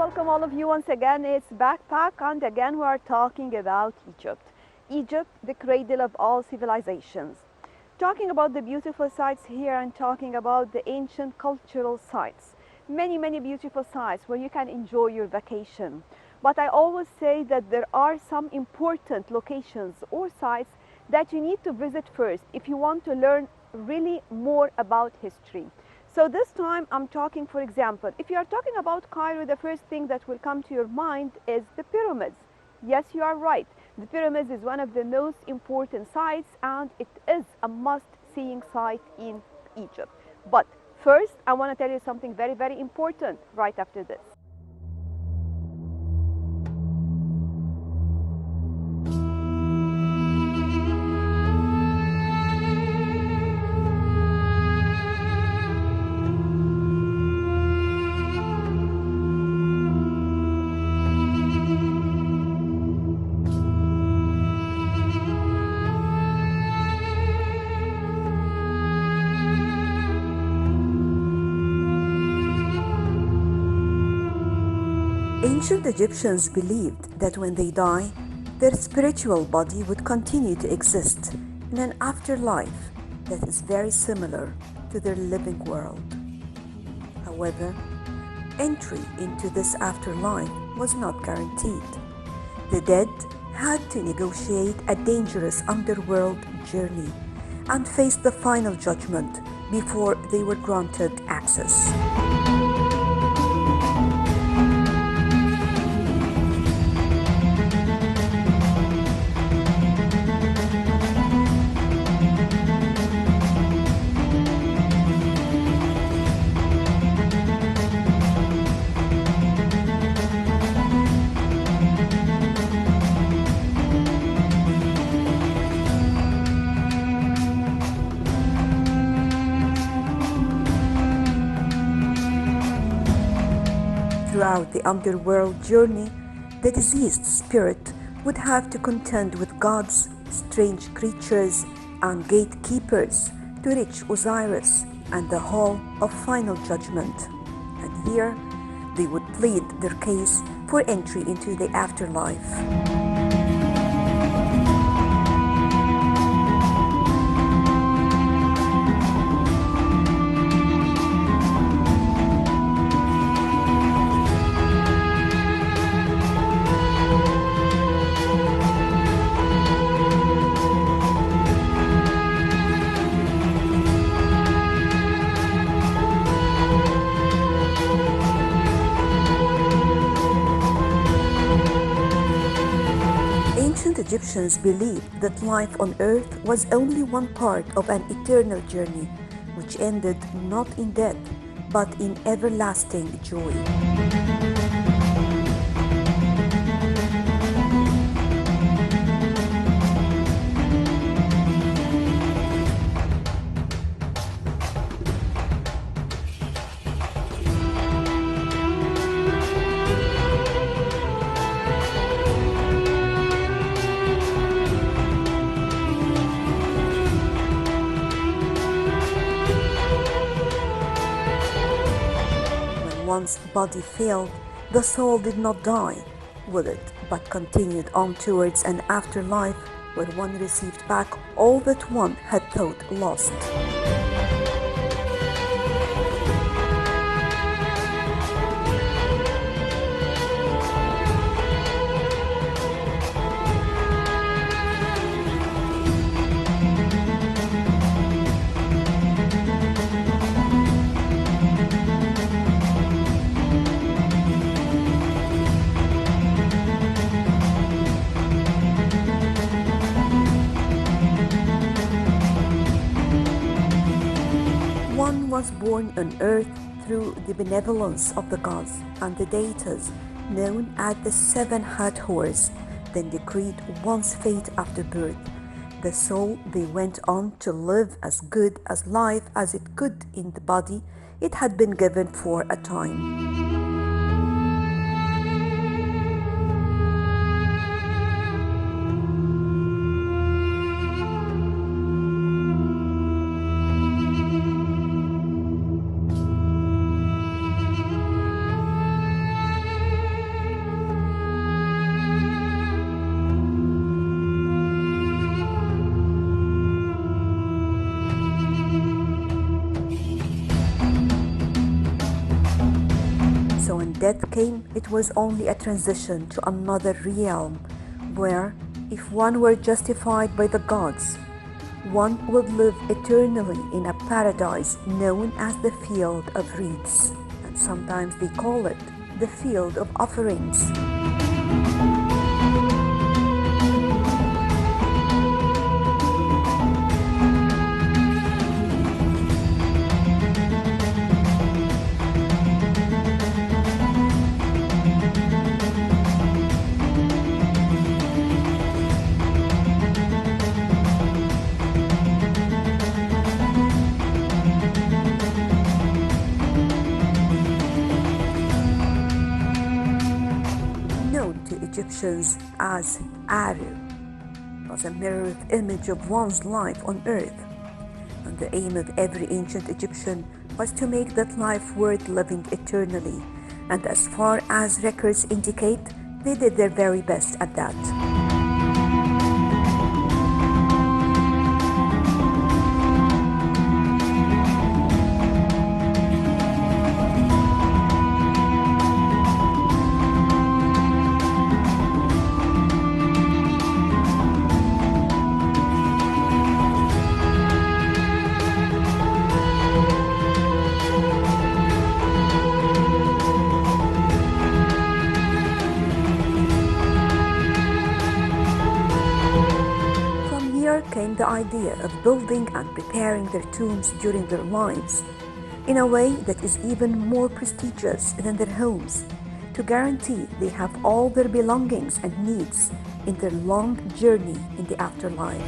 welcome all of you once again. It's Backpack, and again we are talking about Egypt. Egypt, the cradle of all civilizations. Talking about the beautiful sites here and talking about the ancient cultural sites. Many beautiful sites where you can enjoy your vacation. But I always say that there are some important locations or sites that you need to visit first if you want to learn really more about history. So this time I'm talking, for example, if you are talking about Cairo, the first thing that will come to your mind is the pyramids. Yes, you are right. The pyramids is one of the most important sites and it is a must-seeing site in Egypt. But first, I want to tell you something very important right after this. Ancient Egyptians believed that when they die, their spiritual body would continue to exist in an afterlife that is very similar to their living world. However, entry into this afterlife was not guaranteed. The dead had to negotiate a dangerous underworld journey and face the final judgment before they were granted access. Throughout the underworld journey, the deceased spirit would have to contend with gods, strange creatures, and gatekeepers to reach Osiris and the Hall of Final Judgment. And here, they would plead their case for entry into the afterlife. Ancient Egyptians believed that life on earth was only one part of an eternal journey, which ended not in death, but in everlasting joy. Once the body failed, the soul did not die with it, but continued on towards an afterlife where one received back all that one had thought lost. One was born on earth through the benevolence of the gods and the deities, known as the seven Hathors, then decreed one's fate after birth. The soul they went on to live as good as life as it could in the body it had been given for a time. when death came, it was only a transition to another realm where, if one were justified by the gods, one would live eternally in a paradise known as the Field of Reeds, and sometimes they call it the Field of Offerings. Known to Egyptians as Aru, was a mirrored image of one's life on earth, and the aim of every ancient Egyptian was to make that life worth living eternally, and as far as records indicate, they did their very best at that. From here came the idea of building and preparing their tombs during their lives in a way that is even more prestigious than their homes, to guarantee they have all their belongings and needs in their long journey in the afterlife.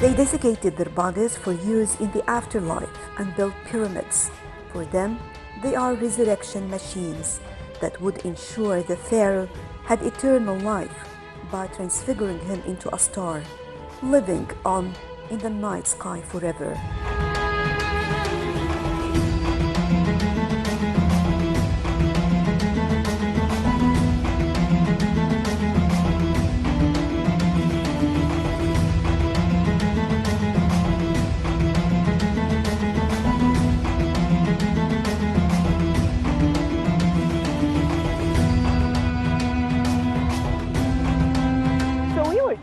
They desiccated their bodies for use in the afterlife and built pyramids. For them, they are resurrection machines that would ensure the pharaoh had eternal life by transfiguring him into a star, living on in the night sky forever.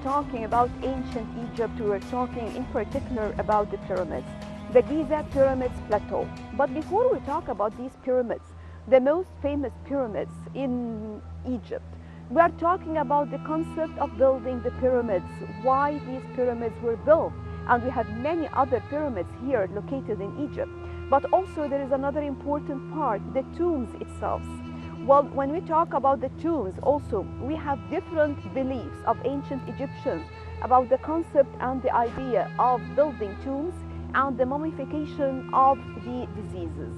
Talking about ancient Egypt, we were talking in particular about the pyramids, the Giza Pyramids Plateau. But before we talk about these pyramids, the most famous pyramids in Egypt, we are talking about the concept of building the pyramids, why these pyramids were built. And we have many other pyramids here located in Egypt. But also there is another important part, the tombs itself. Well, when we talk about the tombs also, we have different beliefs of ancient Egyptians about the concept and the idea of building tombs and the mummification of the diseases.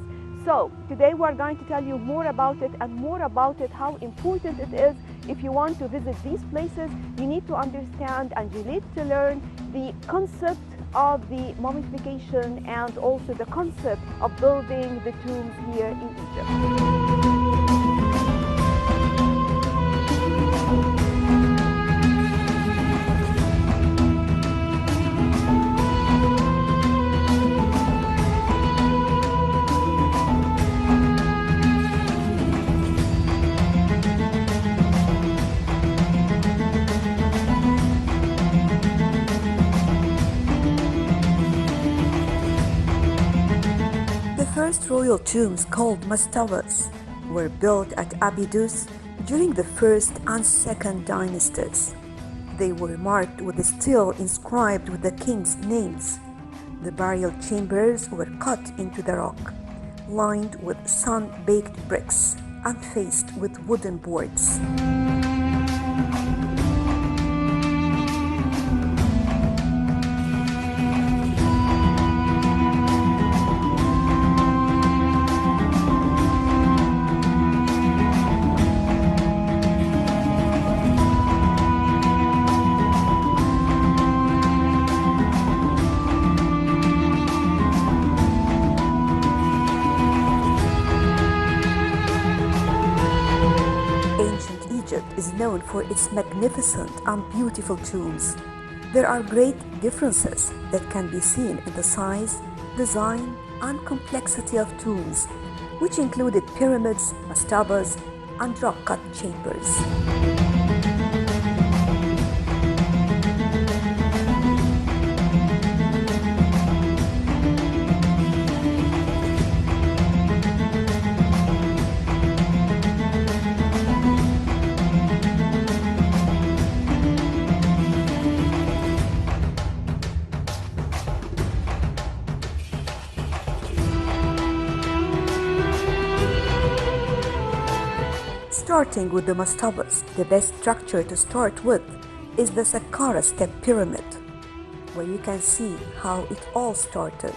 So today we are going to tell you more about it and more about it, how important it is. If you want to visit these places, you need to understand and you need to learn the concept of the mummification and also the concept of building the tombs here in Egypt. The first royal tombs called mastabas were built at Abydos during the first and second dynasties. They were marked with a stele inscribed with the king's names. The burial chambers were cut into the rock, lined with sun-baked bricks and faced with wooden boards. Egypt is known for its magnificent and beautiful tombs. There are great differences that can be seen in the size, design, and complexity of tombs, which included pyramids, mastabas, and rock-cut chambers. Starting with the mastabas, the best structure to start with is the Saqqara step pyramid, where you can see how it all started.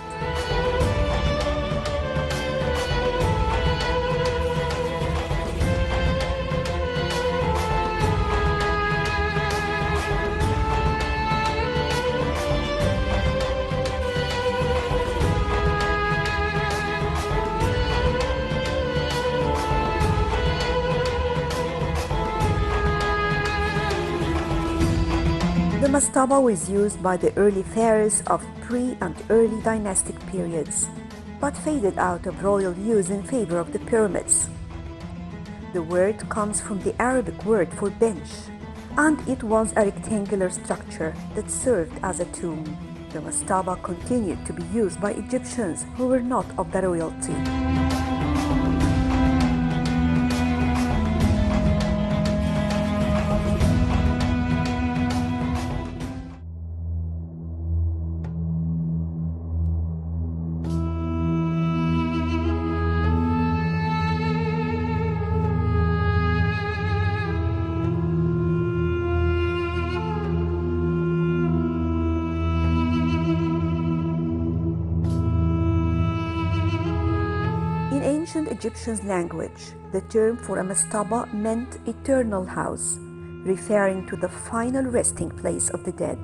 The mastaba was used by the early pharaohs of pre- and early dynastic periods, but faded out of royal use in favor of the pyramids. The word comes from the Arabic word for bench, and it was a rectangular structure that served as a tomb. The mastaba continued to be used by Egyptians who were not of the royalty. In ancient Egyptian language, the term for a mastaba meant eternal house, referring to the final resting place of the dead.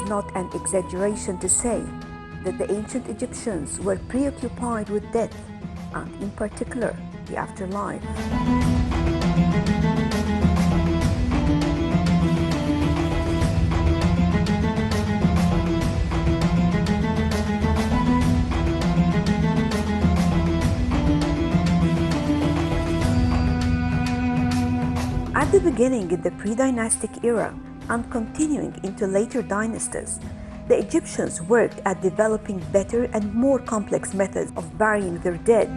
Not an exaggeration to say that the ancient Egyptians were preoccupied with death and, in particular, the afterlife. At the beginning in the pre-dynastic era, and continuing into later dynasties, the Egyptians worked at developing better and more complex methods of burying their dead.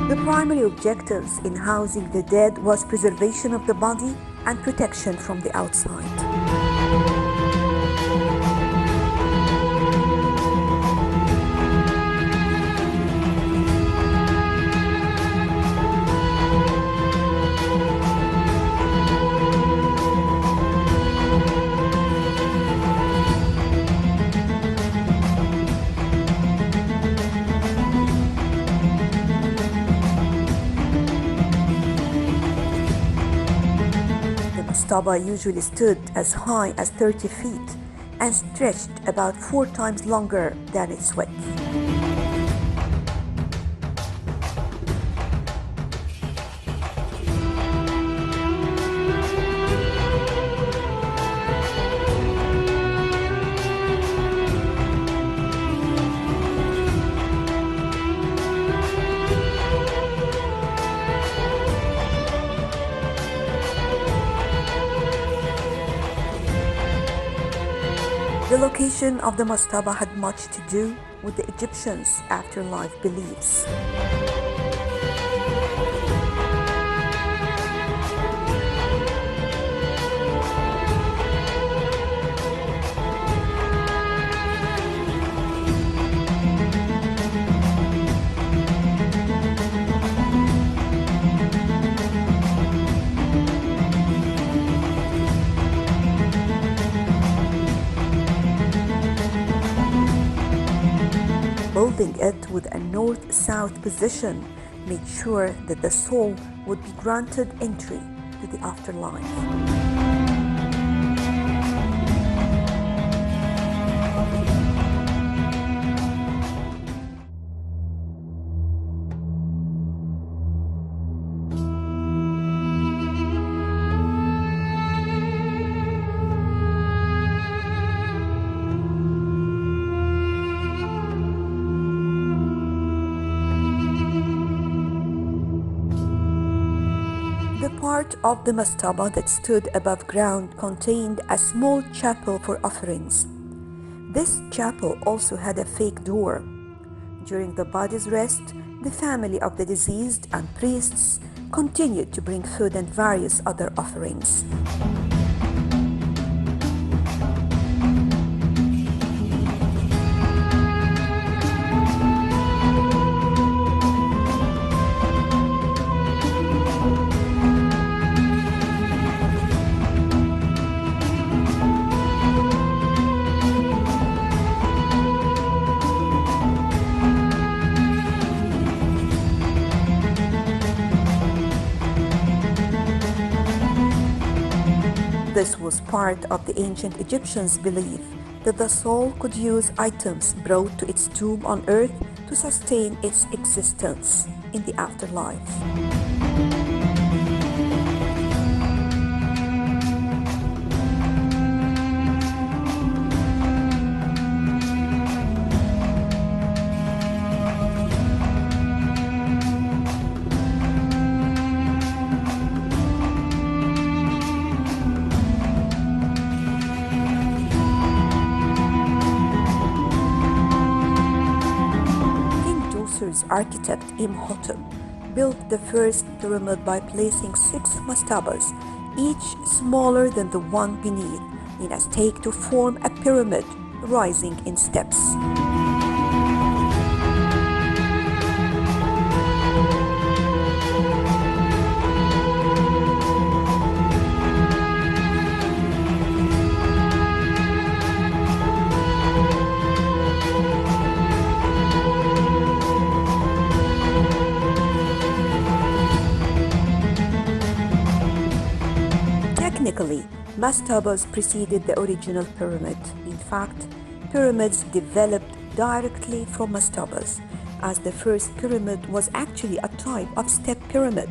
The primary objectives in housing the dead was preservation of the body and protection from the outside. Mastaba usually stood as high as 30 feet and stretched about 4 times longer than its width. The location of the mastaba had much to do with the Egyptians' afterlife beliefs. building it with a north-south position made sure that the soul would be granted entry to the afterlife. The part of the mastaba that stood above ground contained a small chapel for offerings. This chapel also had a fake door. During the body's rest, the family of the deceased and priests continued to bring food and various other offerings. This was part of the ancient Egyptians' belief that the soul could use items brought to its tomb on earth to sustain its existence in the afterlife. Architect Imhotep built the first pyramid by placing 6 mastabas, each smaller than the one beneath, in a stake to form a pyramid rising in steps. Technically, mastabas preceded the original pyramid. In fact, pyramids developed directly from mastabas, as the first pyramid was actually a type of step pyramid,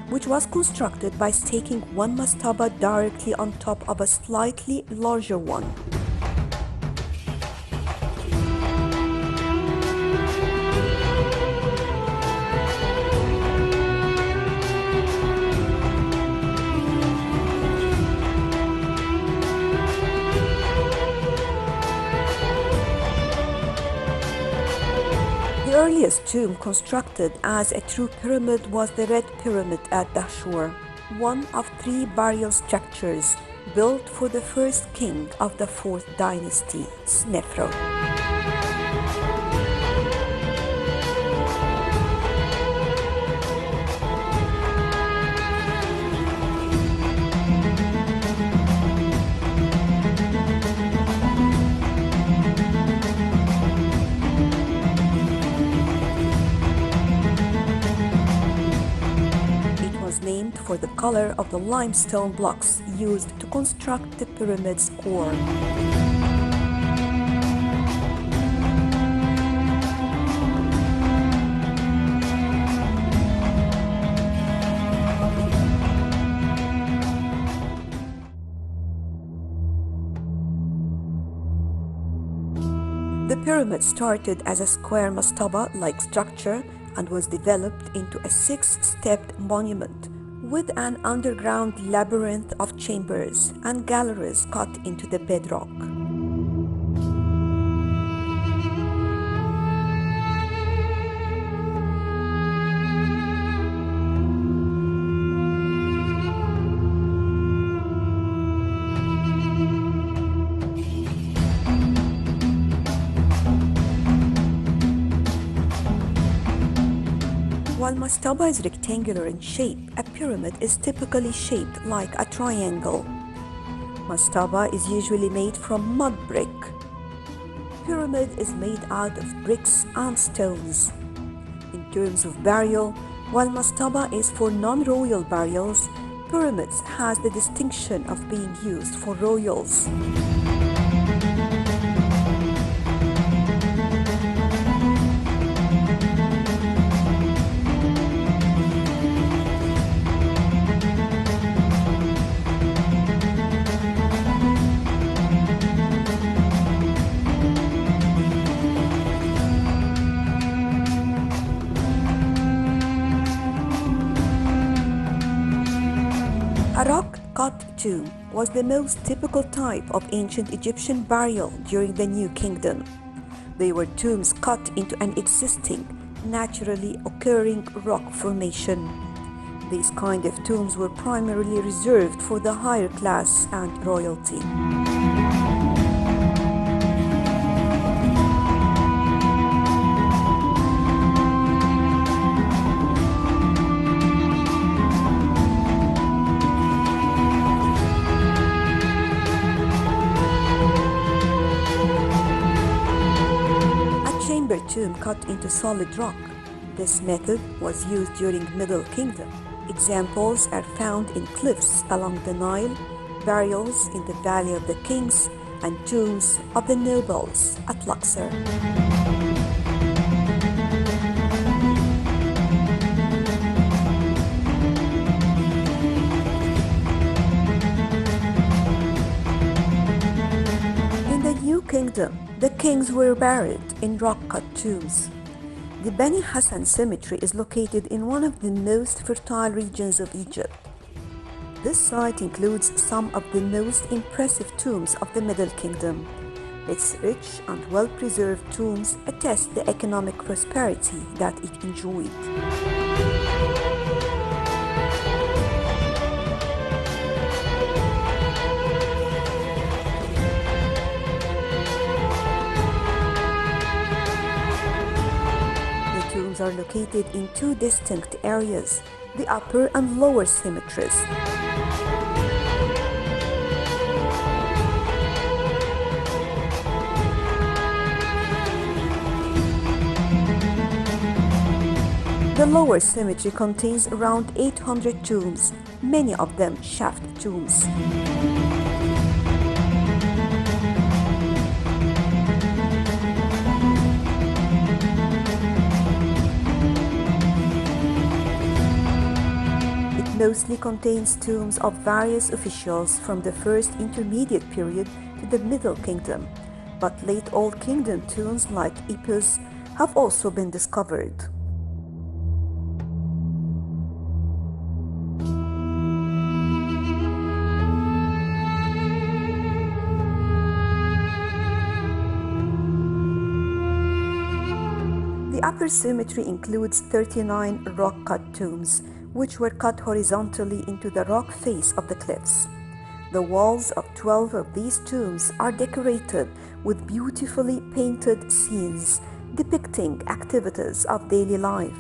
which was constructed by staking one mastaba directly on top of a slightly larger one. The earliest tomb constructed as a true pyramid was the Red Pyramid at Dahshur, one of 3 burial structures built for the first king of the 4th dynasty, Snefru. Named for the color of the limestone blocks used to construct the pyramid's core. The pyramid started as a square mastaba-like structure and was developed into a 6-stepped monument with an underground labyrinth of chambers and galleries cut into the bedrock. While mastaba is rectangular in shape, a pyramid is typically shaped like a triangle. Mastaba is usually made from mud brick. pyramid is made out of bricks and stones. In terms of burial, while mastaba is for non-royal burials, pyramids has the distinction of being used for royals. A rock-cut tomb was the most typical type of ancient Egyptian burial during the New Kingdom. They were tombs cut into an existing, naturally occurring rock formation. These kind of tombs were primarily reserved for the higher class and royalty. Tomb cut into solid rock. This method was used during Middle Kingdom. Examples are found in cliffs along the Nile, burials in the Valley of the Kings, and tombs of the nobles at Luxor. In the New Kingdom, the kings were buried in rock-cut tombs. The Beni Hassan cemetery is located in one of the most fertile regions of Egypt. This site includes some of the most impressive tombs of the Middle Kingdom. Its rich and well-preserved tombs attest the economic prosperity that it enjoyed. Are located in two distinct areas, the upper and lower cemeteries. The lower cemetery contains around 800 tombs, many of them shaft tombs. Mostly contains tombs of various officials from the first intermediate period to the Middle Kingdom, but late Old Kingdom tombs like Apis have also been discovered. The upper cemetery includes 39 rock-cut tombs, which were cut horizontally into the rock face of the cliffs. The walls of 12 of these tombs are decorated with beautifully painted scenes depicting activities of daily life,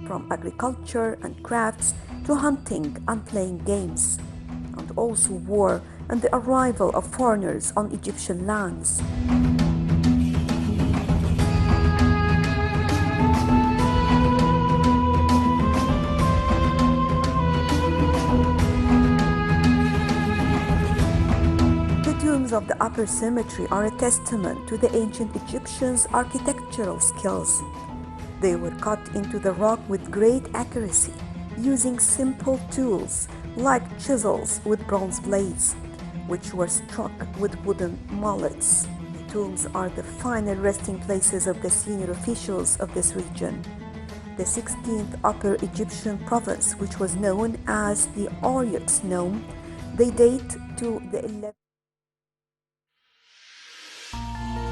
from agriculture and crafts to hunting and playing games, and also war and the arrival of foreigners on Egyptian lands. Of the upper cemetery are a testament to the ancient Egyptians' architectural skills. They were cut into the rock with great accuracy, using simple tools like chisels with bronze blades, which were struck with wooden mallets. The tombs are the final resting places of the senior officials of this region. The 16th Upper Egyptian province, which was known as the Oryx Nome, they date to the 11th